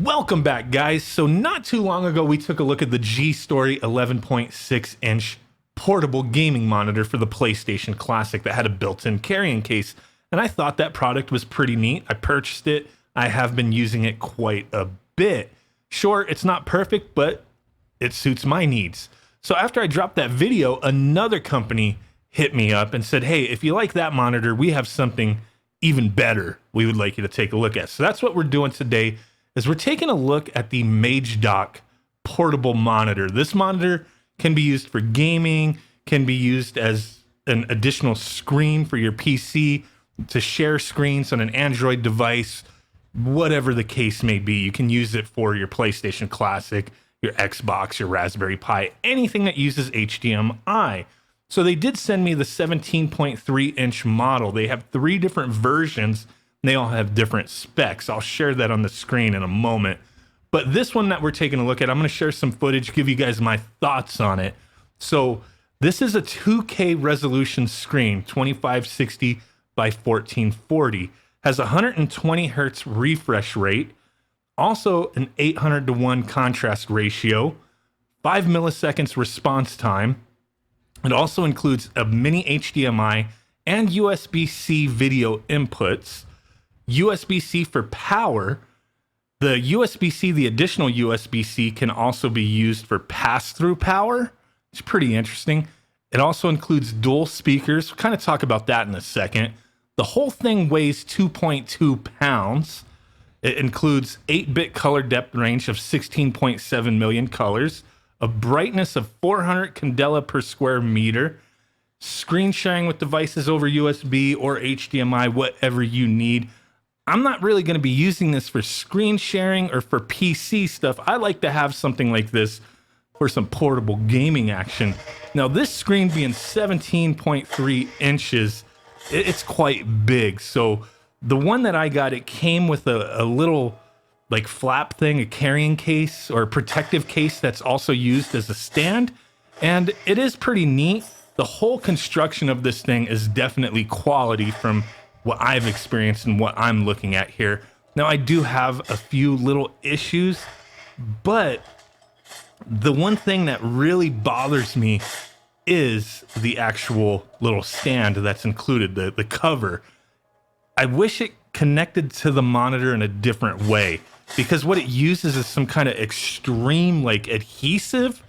Welcome back, guys. So not too long ago, we took a look at the G-Story 11.6-inch portable gaming monitor for the PlayStation Classic that had a built-in carrying case. And I thought that product was pretty neat. I purchased it. I have been using it quite a bit. Sure, it's not perfect, but it suits my needs. So after I dropped that video, another company hit me up and said, hey, if you like that monitor, we have something even better we would like you to take a look at. So that's what we're doing today, is we're taking a look at the MageDok portable monitor. This monitor can be used for gaming, can be used as an additional screen for your PC, to share screens on an Android device, whatever the case may be. You can use it for your PlayStation Classic, your Xbox, your Raspberry Pi, anything that uses HDMI. So they did send me the 17.3-inch model. They have 3 different versions. They all have different specs. I'll share that on the screen in a moment. But this one that we're taking a look at, I'm going to share some footage, give you guys my thoughts on it. So this is a 2K resolution screen, 2560 by 1440. Has 120 hertz refresh rate, also an 800:1 contrast ratio, 5 milliseconds response time. It also includes a mini HDMI and USB-C video inputs, USB-C for power. The USB-C, the additional USB-C, can also be used for pass-through power. It's pretty interesting. It also includes dual speakers. We'll kind of talk about that in a second. The whole thing weighs 2.2 pounds. It includes 8-bit color depth range of 16.7 million colors, a brightness of 400 candela per square meter, screen sharing with devices over USB or HDMI, whatever you need. I'm not really going to be using this for screen sharing or for PC stuff. I like to have something like this for some portable gaming action. Now, this screen being 17.3 inches, it's quite big. So the one that I got, it came with a little like flap thing, a carrying case or a protective case that's also used as a stand. And it is pretty neat. The whole construction of this thing is definitely quality from what I've experienced and what I'm looking at here. Now, I do have a few little issues, but the one thing that really bothers me is the actual little stand that's included, the cover. I wish it connected to the monitor in a different way, because what it uses is some kind of extreme like adhesive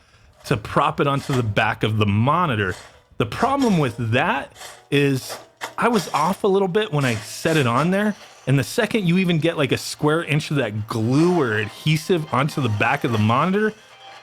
to prop it onto the back of the monitor. The problem with that is I was off a little bit when I set it on there. And the second you even get like a square inch of that glue or adhesive onto the back of the monitor,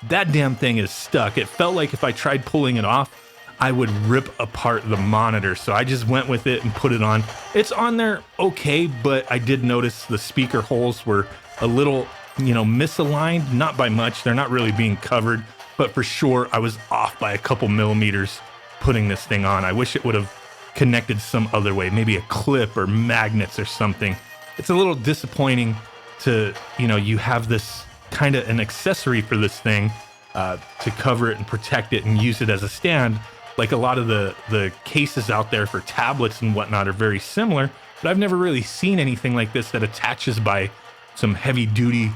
that damn thing is stuck. It felt like if I tried pulling it off, I would rip apart the monitor. So I just went with it and put it on. It's on there okay, but I did notice the speaker holes were a little, misaligned, not by much. They're not really being covered, but for sure I was off by a couple millimeters putting this thing on. I wish it would have connected some other way, maybe a clip or magnets or something. It's a little disappointing to, you have this kind of an accessory for this thing to cover it and protect it and use it as a stand. Like a lot of the cases out there for tablets and whatnot are very similar, but I've never really seen anything like this that attaches by some heavy duty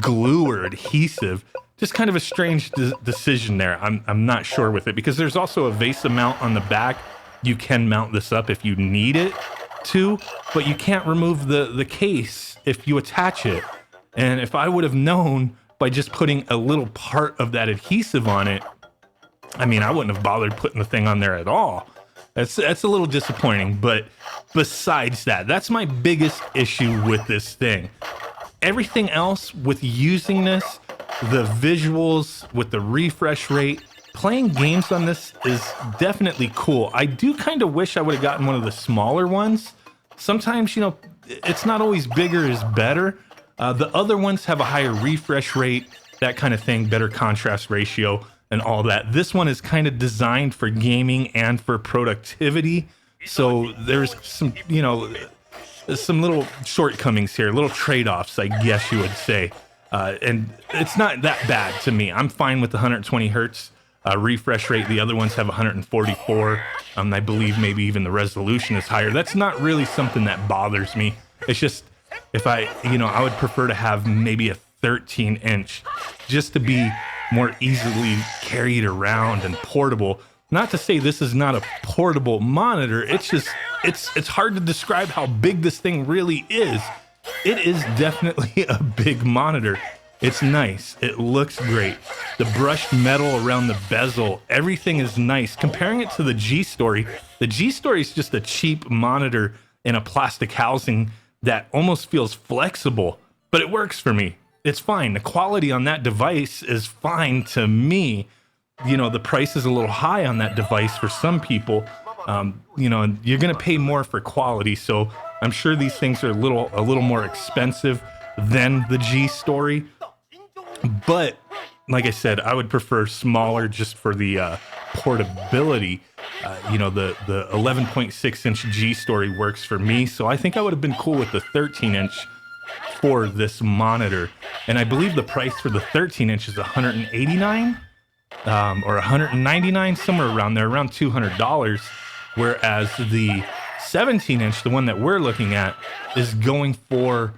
glue or adhesive. Just kind of a strange decision there. I'm not sure with it, because there's also a VESA mount on the back. You can mount this up if you need it to, but you can't remove the case if you attach it. And if I would have known by just putting a little part of that adhesive on it, I wouldn't have bothered putting the thing on there at all. That's a little disappointing, but besides that, that's my biggest issue with this thing. Everything else with using this, the visuals with the refresh rate, playing games on this is definitely cool. I do kind of wish I would have gotten one of the smaller ones. Sometimes, it's not always bigger is better. The other ones have a higher refresh rate, that kind of thing, better contrast ratio and all that. This one is kind of designed for gaming and for productivity. So there's some, some little shortcomings here, little trade-offs, I guess you would say. And it's not that bad to me. I'm fine with the 120 hertz refresh rate. The other ones have 144. I believe maybe even the resolution is higher. That's not really something that bothers me. It's just I would prefer to have maybe a 13-inch just to be more easily carried around and portable. Not to say this is not a portable monitor. It's just, it's hard to describe how big this thing really is. It is definitely a big monitor. It's nice. It looks great. The brushed metal around the bezel, everything is nice. Comparing it to the G-Story, the G-Story is just a cheap monitor in a plastic housing that almost feels flexible, but it works for me. It's fine. The quality on that device is fine to me. The price is a little high on that device for some people. And you're going to pay more for quality. So I'm sure these things are a little more expensive than the G-Story. But like I said, I would prefer smaller just for the portability. The 11.6-inch G-Story works for me. So I think I would have been cool with the 13-inch for this monitor. And I believe the price for the 13-inch is $189 or $199, somewhere around there, around $200. Whereas the 17-inch, the one that we're looking at, is going for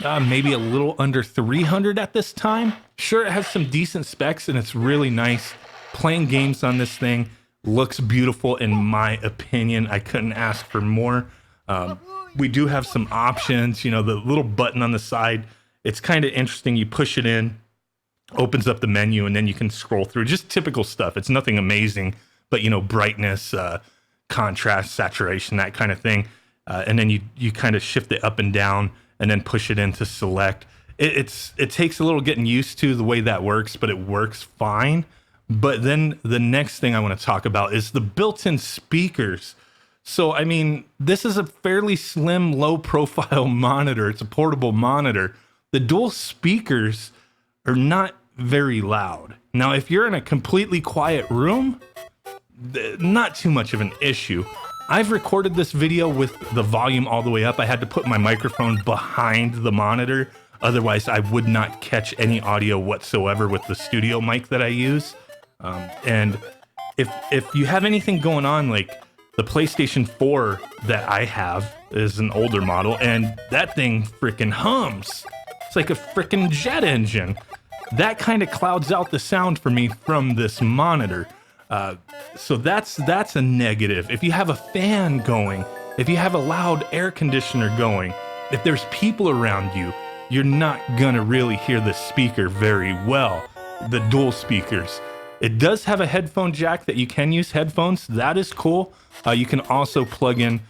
maybe a little under $300 at this time. Sure, it has some decent specs and it's really nice. Playing games on this thing looks beautiful in my opinion. I couldn't ask for more. We do have some options, the little button on the side. It's kind of interesting. You push it in, opens up the menu, and then you can scroll through. Just typical stuff. It's nothing amazing, but brightness, contrast, saturation, that kind of thing. And then you kind of shift it up and down and then push it in to select. It takes a little getting used to the way that works, but it works fine. But then the next thing I want to talk about is the built-in speakers. So, this is a fairly slim, low-profile monitor. It's a portable monitor. The dual speakers are not very loud. Now, if you're in a completely quiet room, not too much of an issue. I've recorded this video with the volume all the way up. I had to put my microphone behind the monitor. Otherwise, I would not catch any audio whatsoever with the studio mic that I use. And if you have anything going on, like the PlayStation 4 that I have is an older model, and that thing freaking hums. It's like a freaking jet engine. That kind of clouds out the sound for me from this monitor. So that's a negative. If you have a fan going, if you have a loud air conditioner going, if there's people around you, you're not gonna really hear the speaker very well, the dual speakers. It does have a headphone jack that you can use headphones. That is cool. You can also plug in,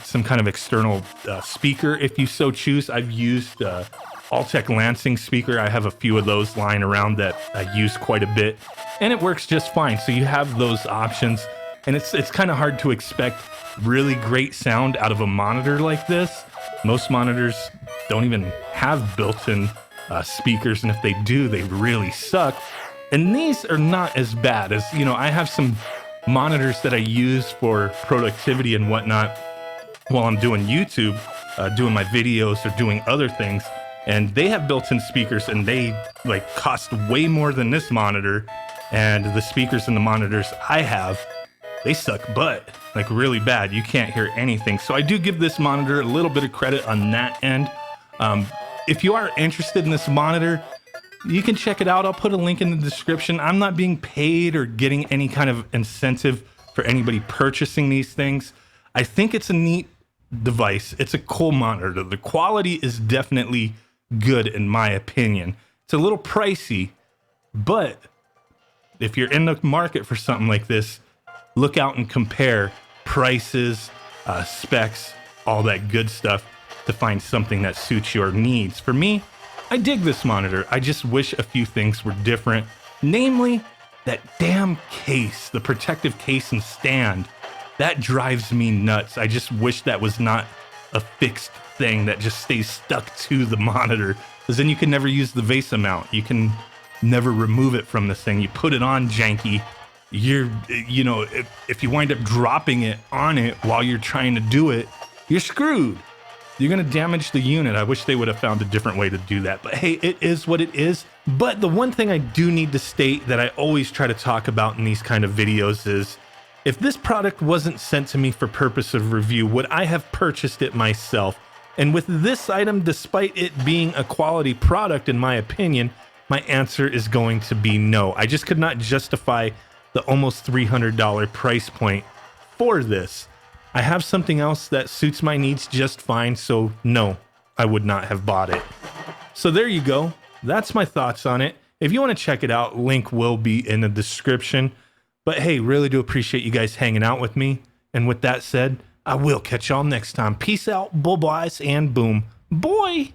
some kind of external speaker if you so choose. I've used Altec Lansing speaker. I have a few of those lying around that I use quite a bit, and it works just fine. So you have those options, and it's kind of hard to expect really great sound out of a monitor like this. Most monitors don't even have built-in speakers, and if they do, they really suck. And these are not as bad as, I have some monitors that I use for productivity and whatnot while I'm doing YouTube, doing my videos or doing other things. And they have built-in speakers, and they cost way more than this monitor. And the speakers in the monitors I have, they suck butt, really bad. You can't hear anything. So I do give this monitor a little bit of credit on that end. If you are interested in this monitor, you can check it out. I'll put a link in the description. I'm not being paid or getting any kind of incentive for anybody purchasing these things. I think it's a neat device. It's a cool monitor. The quality is definitely good in my opinion. It's a little pricey, but if you're in the market for something like this, look out and compare prices, specs, all that good stuff to find something that suits your needs. For me, I dig this monitor. I just wish a few things were different. Namely, that damn case, the protective case and stand. That drives me nuts. I just wish that was not a fixed thing that just stays stuck to the monitor, because then you can never use the VESA mount. You can never remove it from this thing. You put it on janky. If you wind up dropping it on it while you're trying to do it, you're screwed. You're going to damage the unit. I wish they would have found a different way to do that. But hey, it is what it is. But the one thing I do need to state that I always try to talk about in these kind of videos is, if this product wasn't sent to me for purpose of review, would I have purchased it myself? And with this item, despite it being a quality product, in my opinion, my answer is going to be no. I just could not justify the almost $300 price point for this. I have something else that suits my needs just fine, so no, I would not have bought it. So there you go. That's my thoughts on it. If you want to check it out, link will be in the description. But hey, really do appreciate you guys hanging out with me. And with that said, I will catch y'all next time. Peace out, bull-boys, and boom. Boy!